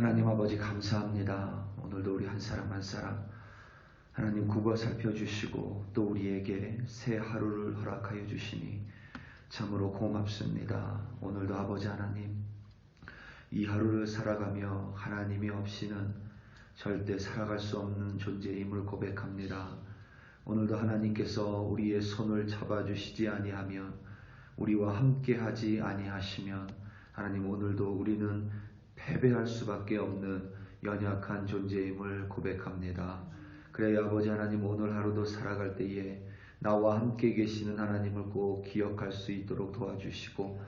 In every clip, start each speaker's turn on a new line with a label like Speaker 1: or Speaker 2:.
Speaker 1: 하나님 아버지 감사합니다. 오늘도 우리 한 사람 한 사람 하나님 굽어 살펴주시고 또 우리에게 새 하루를 허락하여 주시니 참으로 고맙습니다. 오늘도 아버지 하나님 이 하루를 살아가며 하나님이 없이는 절대 살아갈 수 없는 존재임을 고백합니다. 오늘도 하나님께서 우리의 손을 잡아주시지 아니하면 우리와 함께하지 아니하시면 하나님 오늘도 우리는 패배할 수밖에 없는 연약한 존재임을 고백합니다. 그래야 아버지 하나님 오늘 하루도 살아갈 때에 나와 함께 계시는 하나님을 꼭 기억할 수 있도록 도와주시고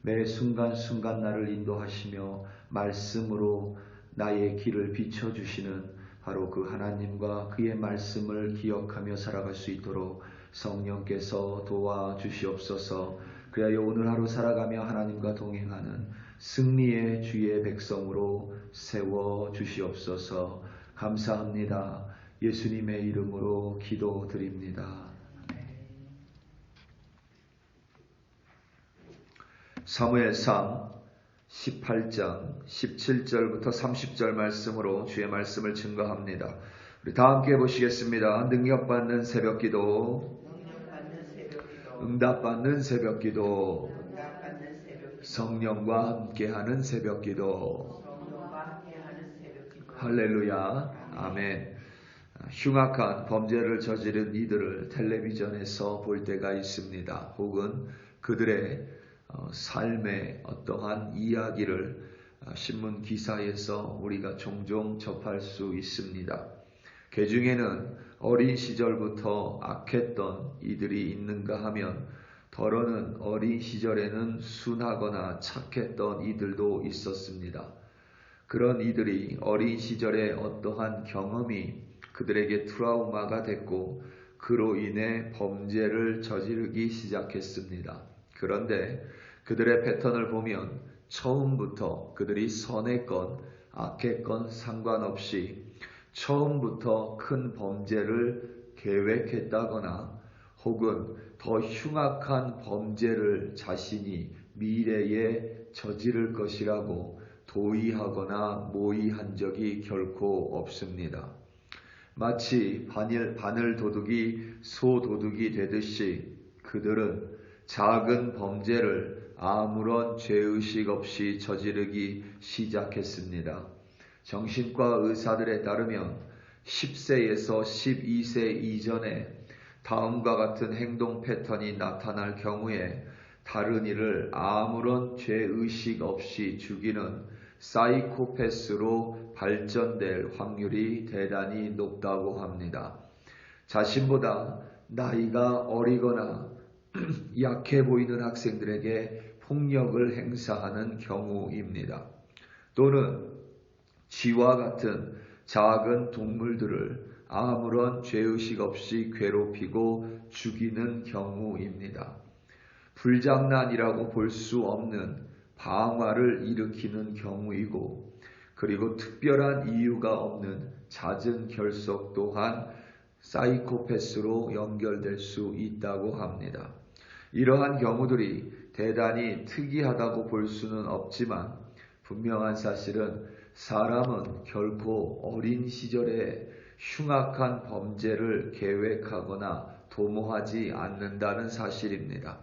Speaker 1: 매 순간순간 나를 인도하시며 말씀으로 나의 길을 비춰주시는 바로 그 하나님과 그의 말씀을 기억하며 살아갈 수 있도록 성령께서 도와주시옵소서. 그래야 오늘 하루 살아가며 하나님과 동행하는 승리의 주의 백성으로 세워주시옵소서. 감사합니다. 예수님의 이름으로 기도드립니다. 사무엘상 18장 17절부터 30절 말씀으로 주의 말씀을 증거합니다. 우리 다 함께 보시겠습니다. 능력받는 새벽기도, 응답받는 새벽기도, 성령과 함께하는 새벽기도. 할렐루야. 아멘. 흉악한 범죄를 저지른 이들을 텔레비전에서 볼 때가 있습니다. 혹은 그들의 삶의 어떠한 이야기를 신문 기사에서 우리가 종종 접할 수 있습니다. 그 중에는 어린 시절부터 악했던 이들이 있는가 하면 더러는 어린 시절에는 순하거나 착했던 이들도 있었습니다. 그런 이들이 어린 시절에 어떠한 경험이 그들에게 트라우마가 됐고 그로 인해 범죄를 저지르기 시작했습니다. 그런데 그들의 패턴을 보면 처음부터 그들이 선했건 악했건 상관없이 처음부터 큰 범죄를 계획했다거나 혹은 더 흉악한 범죄를 자신이 미래에 저지를 것이라고 도의하거나 모의한 적이 결코 없습니다. 마치 바늘 도둑이 소 도둑이 되듯이 그들은 작은 범죄를 아무런 죄의식 없이 저지르기 시작했습니다. 정신과 의사들에 따르면 10세에서 12세 이전에 다음과 같은 행동 패턴이 나타날 경우에 다른 이를 아무런 죄의식 없이 죽이는 사이코패스로 발전될 확률이 대단히 높다고 합니다. 자신보다 나이가 어리거나 약해 보이는 학생들에게 폭력을 행사하는 경우입니다. 또는 쥐와 같은 작은 동물들을 아무런 죄의식 없이 괴롭히고 죽이는 경우입니다. 불장난이라고 볼 수 없는 방화를 일으키는 경우이고 그리고 특별한 이유가 없는 잦은 결석 또한 사이코패스로 연결될 수 있다고 합니다. 이러한 경우들이 대단히 특이하다고 볼 수는 없지만 분명한 사실은 사람은 결코 어린 시절에 흉악한 범죄를 계획하거나 도모하지 않는다는 사실입니다.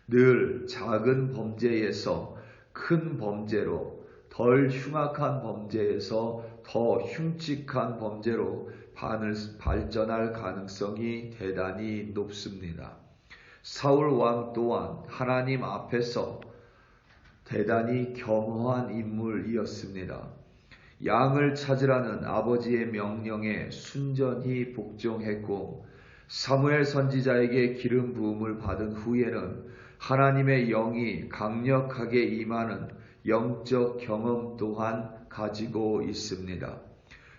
Speaker 1: 늘 작은 범죄에서 큰 범죄로, 덜 흉악한 범죄에서 더 흉측한 범죄로 발전할 가능성이 대단히 높습니다. 사울 왕 또한 하나님 앞에서 대단히 겸허한 인물이었습니다. 양을 찾으라는 아버지의 명령에 순전히 복종했고 사무엘 선지자에게 기름 부음을 받은 후에는 하나님의 영이 강력하게 임하는 영적 경험 또한 가지고 있습니다.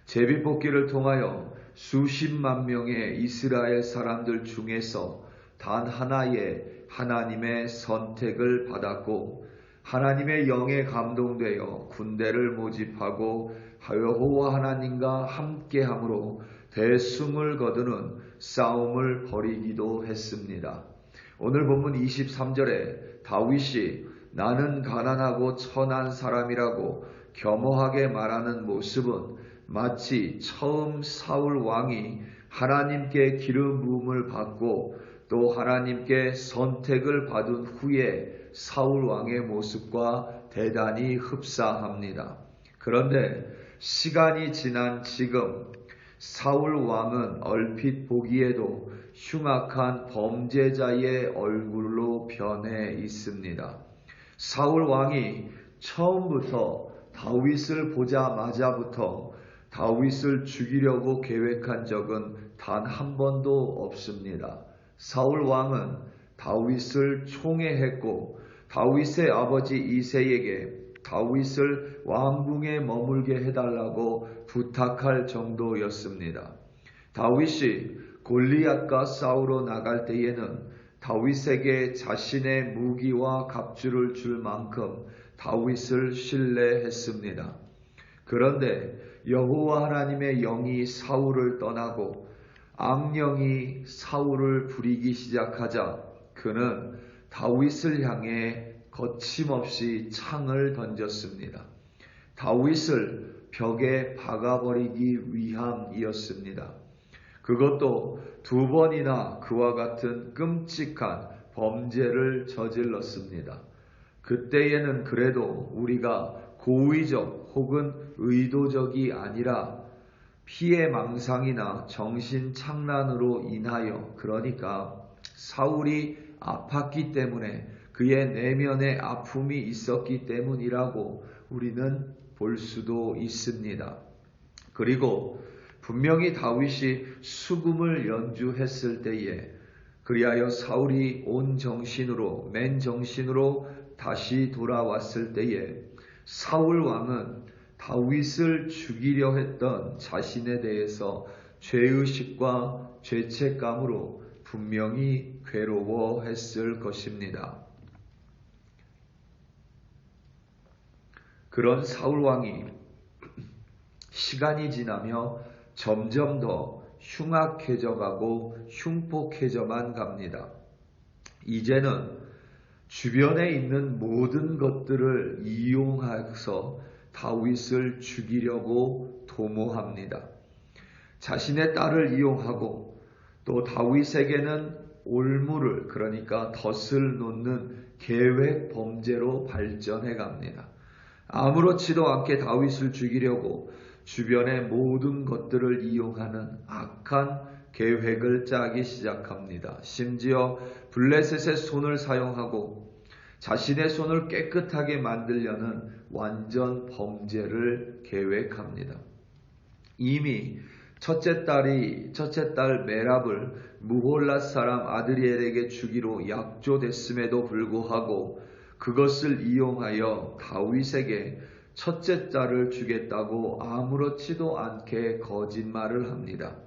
Speaker 1: 제비뽑기를 통하여 수십만 명의 이스라엘 사람들 중에서 단 하나의 하나님의 선택을 받았고 하나님의 영에 감동되어 군대를 모집하고 여호와 하나님과 함께함으로 대승을 거두는 싸움을 벌이기도 했습니다. 오늘 본문 23절에 다윗이 나는 가난하고 천한 사람이라고
Speaker 2: 겸허하게 말하는 모습은 마치 처음 사울 왕이 하나님께 기름 부음을 받고 또 하나님께 선택을 받은 후에 사울 왕의 모습과 대단히 흡사합니다. 그런데 시간이 지난 지금 사울 왕은 얼핏 보기에도 흉악한 범죄자의 얼굴로 변해 있습니다. 사울 왕이 처음부터 다윗을 보자마자부터 다윗을 죽이려고 계획한 적은 단 한 번도 없습니다. 사울 왕은 다윗을 총애했고 다윗의 아버지 이새에게 다윗을 왕궁에 머물게 해달라고 부탁할 정도였습니다. 다윗이 골리앗과 싸우러 나갈 때에는 다윗에게 자신의 무기와 갑주를 줄 만큼 다윗을 신뢰했습니다. 그런데 여호와 하나님의 영이 사울을 떠나고 악령이 사울을 부리기 시작하자 그는 다윗을 향해 거침없이 창을 던졌습니다. 다윗을 벽에 박아버리기 위함이었습니다. 그것도 2번이나 그와 같은 끔찍한 범죄를 저질렀습니다. 그때에는 그래도 우리가 고의적 혹은 의도적이 아니라 피해망상이나 정신착란으로 인하여, 그러니까 사울이 아팠기 때문에 그의 내면에 아픔이 있었기 때문이라고 우리는 볼 수도 있습니다. 그리고 분명히 다윗이 수금을 연주했을 때에 그리하여 사울이 온 정신으로 맨정신으로 다시 돌아왔을 때에 사울 왕은 다윗을 죽이려 했던 자신에 대해서 죄의식과 죄책감으로 분명히 괴로워했을 것입니다. 그런 사울 왕이 시간이 지나며 점점 더 흉악해져 가고 흉폭해져만 갑니다. 이제는 주변에 있는 모든 것들을 이용해서 다윗을 죽이려고 도모합니다. 자신의 딸을 이용하고 또 다윗에게는 올무를, 그러니까 덫을 놓는 계획 범죄로 발전해 갑니다. 아무렇지도 않게 다윗을 죽이려고 주변의 모든 것들을 이용하는 악한 계획을 짜기 시작합니다. 심지어 블레셋의 손을 사용하고 자신의 손을 깨끗하게 만들려는 완전 범죄를 계획합니다. 이미 첫째 딸 메랍을 무홀랏 사람 아드리엘에게 주기로 약조됐음에도 불구하고 그것을 이용하여 다윗에게 첫째 딸을 주겠다고 아무렇지도 않게 거짓말을 합니다.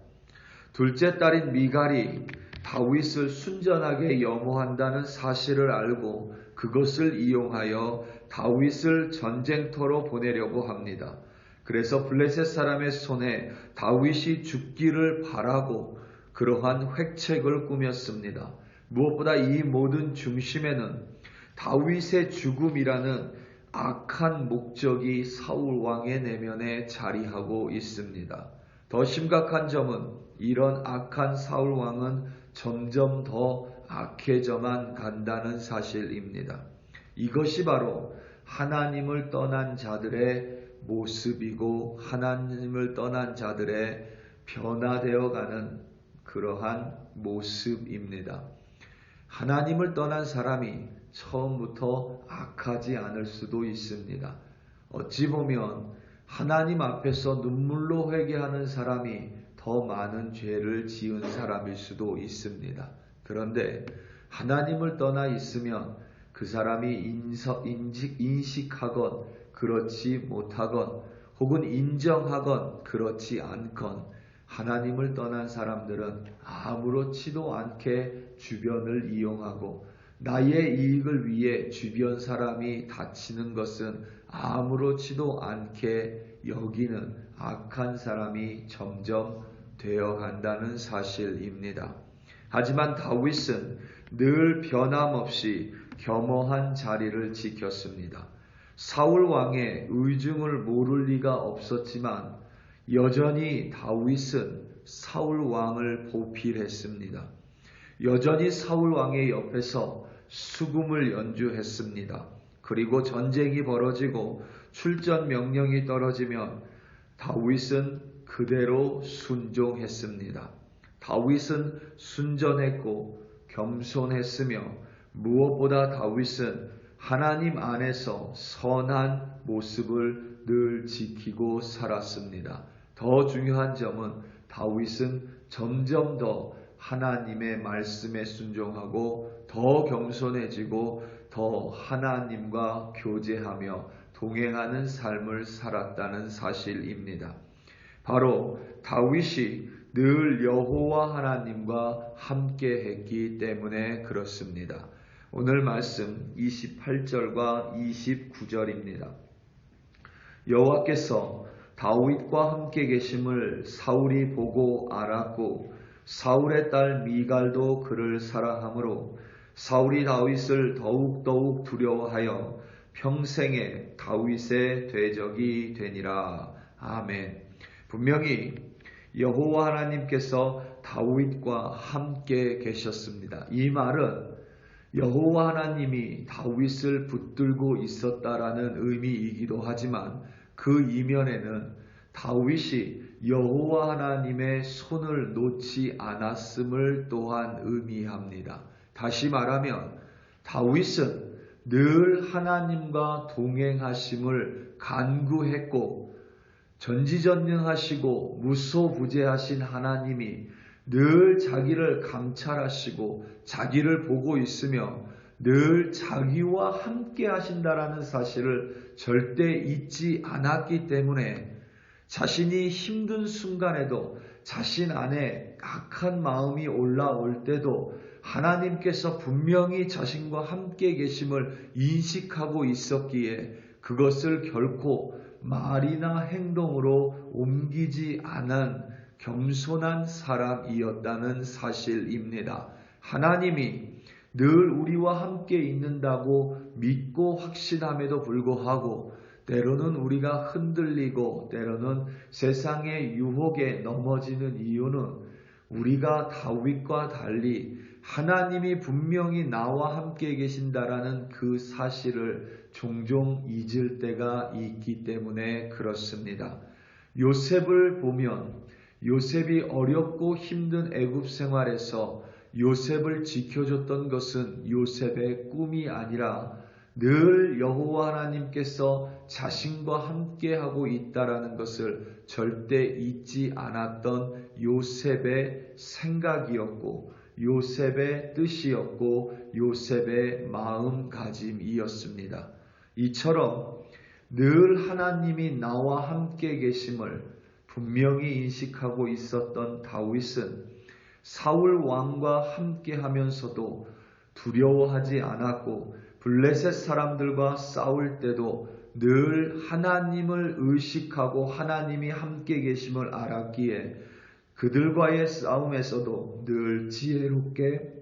Speaker 2: 둘째 딸인 미갈이 다윗을 순전하게 염호한다는 사실을 알고 그것을 이용하여 다윗을 전쟁터로 보내려고 합니다. 그래서 블레셋 사람의 손에 다윗이 죽기를 바라고 그러한 획책을 꾸몄습니다. 무엇보다 이 모든 중심에는 다윗의 죽음이라는 악한 목적이 사울 왕의 내면에 자리하고 있습니다. 더 심각한 점은 이런 악한 사울 왕은 점점 더 악해져만 간다는 사실입니다. 이것이 바로 하나님을 떠난 자들의 모습이고 하나님을 떠난 자들의 변화되어가는 그러한 모습입니다. 하나님을 떠난 사람이 처음부터 악하지 않을 수도 있습니다. 어찌 보면 하나님 앞에서 눈물로 회개하는 사람이 더 많은 죄를 지은 사람일 수도 있습니다. 그런데 하나님을 떠나 있으면 그 사람이 인식하건 그렇지 못하건 혹은 인정하건 그렇지 않건 하나님을 떠난 사람들은 아무렇지도 않게 주변을 이용하고 나의 이익을 위해 주변 사람이 다치는 것은 아무렇지도 않게 여기는 악한 사람이 점점 되어간다는 사실입니다. 하지만 다윗은 늘 변함없이 겸허한 자리를 지켰습니다. 사울 왕의 의중을 모를 리가 없었지만 여전히 다윗은 사울 왕을 보필했습니다. 여전히 사울 왕의 옆에서 수금을 연주했습니다. 그리고 전쟁이 벌어지고 출전 명령이 떨어지면 다윗은 그대로 순종했습니다. 다윗은 순전했고 겸손했으며 무엇보다 다윗은 하나님 안에서 선한 모습을 늘 지키고 살았습니다. 더 중요한 점은 다윗은 점점 더 하나님의 말씀에 순종하고 더 겸손해지고 더 하나님과 교제하며 동행하는 삶을 살았다는 사실입니다. 바로 다윗이 늘 여호와 하나님과 함께 했기 때문에 그렇습니다. 오늘 말씀 28절과 29절입니다. 여호와께서 다윗과 함께 계심을 사울이 보고 알았고 사울의 딸 미갈도 그를 사랑하므로 사울이 다윗을 더욱 두려워하여 평생에 다윗의 대적이 되니라. 아멘. 분명히 여호와 하나님께서 다윗과 함께 계셨습니다. 이 말은 여호와 하나님이 다윗을 붙들고 있었다라는 의미이기도 하지만 그 이면에는 다윗이 여호와 하나님의 손을 놓지 않았음을 또한 의미합니다. 다시 말하면 다윗은 늘 하나님과 동행하심을 간구했고 전지전능하시고 무소부재하신 하나님이 늘 자기를 감찰하시고 자기를 보고 있으며 늘 자기와 함께 하신다라는 사실을 절대 잊지 않았기 때문에 자신이 힘든 순간에도 자신 안에 악한 마음이 올라올 때도 하나님께서 분명히 자신과 함께 계심을 인식하고 있었기에 그것을 결코 말이나 행동으로 옮기지 않은 겸손한 사람이었다는 사실입니다. 하나님이 늘 우리와 함께 있는다고 믿고 확신함에도 불구하고 때로는 우리가 흔들리고 때로는 세상의 유혹에 넘어지는 이유는 우리가 다윗과 달리 하나님이 분명히 나와 함께 계신다라는 그 사실을 종종 잊을 때가 있기 때문에 그렇습니다. 요셉을 보면 요셉이 어렵고 힘든 애굽 생활에서 요셉을 지켜줬던 것은 요셉의 꿈이 아니라 늘 여호와 하나님께서 자신과 함께하고 있다라는 것을 절대 잊지 않았던 요셉의 생각이었고 요셉의 뜻이었고 요셉의 마음가짐이었습니다. 이처럼 늘 하나님이 나와 함께 계심을 분명히 인식하고 있었던 다윗은 사울 왕과 함께 하면서도 두려워하지 않았고 블레셋 사람들과 싸울 때도 늘 하나님을 의식하고 하나님이 함께 계심을 알았기에 그들과의 싸움에서도 늘 지혜롭게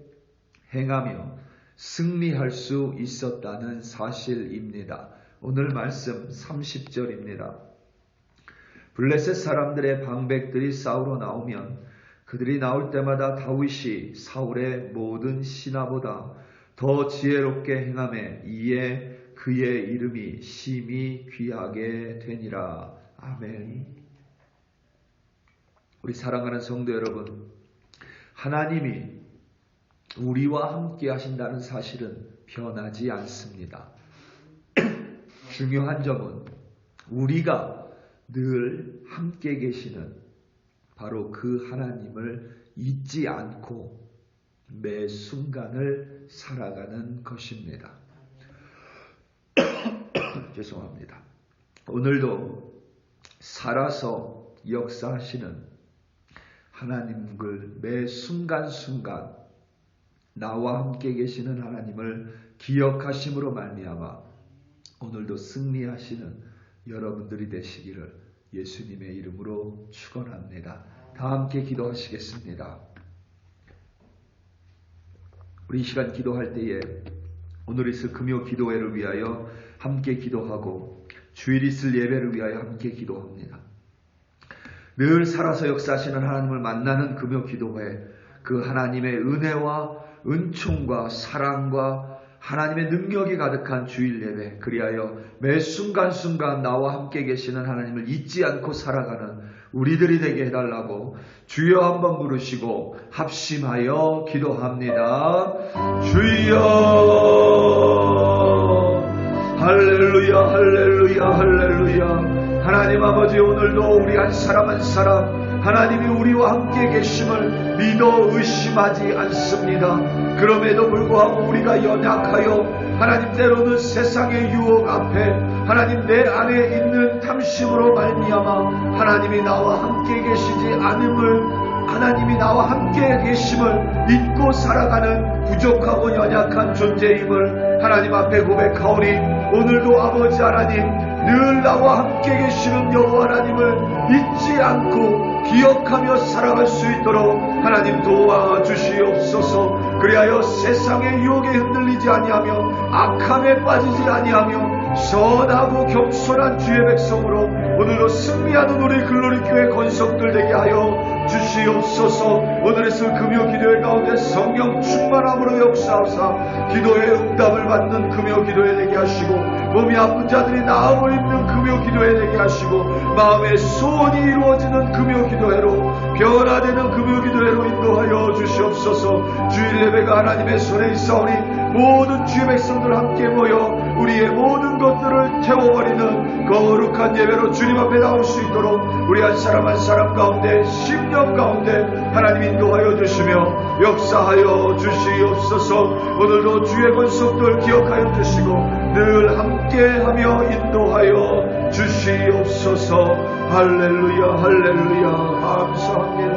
Speaker 2: 행하며 승리할 수 있었다는 사실입니다. 오늘 말씀 30절입니다. 블레셋 사람들의 방백들이 싸우러 나오면 그들이 나올 때마다 다윗이 사울의 모든 신하보다 더 지혜롭게 행하매 이에 그의 이름이 심히 귀하게 되니라. 아멘. 우리 사랑하는 성도 여러분, 하나님이 우리와 함께 하신다는 사실은 변하지 않습니다. 중요한 점은 우리가 늘 함께 계시는 바로 그 하나님을 잊지 않고 매 순간을 살아가는 것입니다. 죄송합니다. 오늘도 살아서 역사하시는 하나님을 매 순간순간 나와 함께 계시는 하나님을 기억하심으로 말미암아 오늘도 승리하시는 여러분들이 되시기를 예수님의 이름으로 축원합니다. 다 함께 기도하시겠습니다. 우리 이 시간 기도할 때에 오늘 있을 금요 기도회를 위하여 함께 기도하고 주일 있을 예배를 위하여 함께 기도합니다. 늘 살아서 역사하시는 하나님을 만나는 금요 기도회, 그 하나님의 은혜와 은총과 사랑과 하나님의 능력이 가득한 주일 예배, 그리하여 매 순간순간 나와 함께 계시는 하나님을 잊지 않고 살아가는 우리들이 되게 해달라고 주여 한번 부르시고 합심하여 기도합니다. 주여, 할렐루야, 할렐루야, 할렐루야. 하나님 아버지, 오늘도 우리 한 사람 한 사람 하나님이 우리와 함께 계심을 믿어 의심하지 않습니다. 그럼에도 불구하고 우리가 연약하여 하나님 때로는 세상의 유혹 앞에 하나님 내 안에 있는 탐심으로 말미암아 하나님이 나와 함께 계시지 않음을, 하나님이 나와 함께 계심을 잊고 살아가는 부족하고 연약한 존재임을 하나님 앞에 고백하오니, 오늘도 아버지 하나님 늘 나와 함께 계시는 여호와 하나님을 잊지 않고 기억하며 살아갈 수 있도록 하나님 도와주시옵소서. 그리하여 세상의 유혹에 흔들리지 아니하며 악함에 빠지지 아니하며 선하고 겸손한 주의 백성으로 오늘도 승리하는 우리 글로리교회 건석들 되게 하여 주시옵소서. 오늘의 금요 기도회 가운데 성령 충만함으로 역사하사 기도의 응답을 받는 금요 기도회 되게 하시고, 몸이 아픈 자들이 나음을 입는 금요 기도회 되게 하시고, 마음의 소원이 이루어지는 금요 기도회로, 변화되는 금요 기도회로 인도하여 주시옵소서. 주일 예배가 하나님의 손에 있사오니 모든 주의 백성들 함께 모여 우리의 모든 것들을 태워버리는 거룩한 예배로 주님 앞에 나올 수 있도록 우리 한 사람 한 사람 가운데, 심령 가운데 하나님 인도하여 주시며 역사하여 주시옵소서. 오늘도 주의 권속들 기억하여 주시고 늘 함께하며 인도하여 주시옵소서. 할렐루야, 할렐루야. 감사합니다.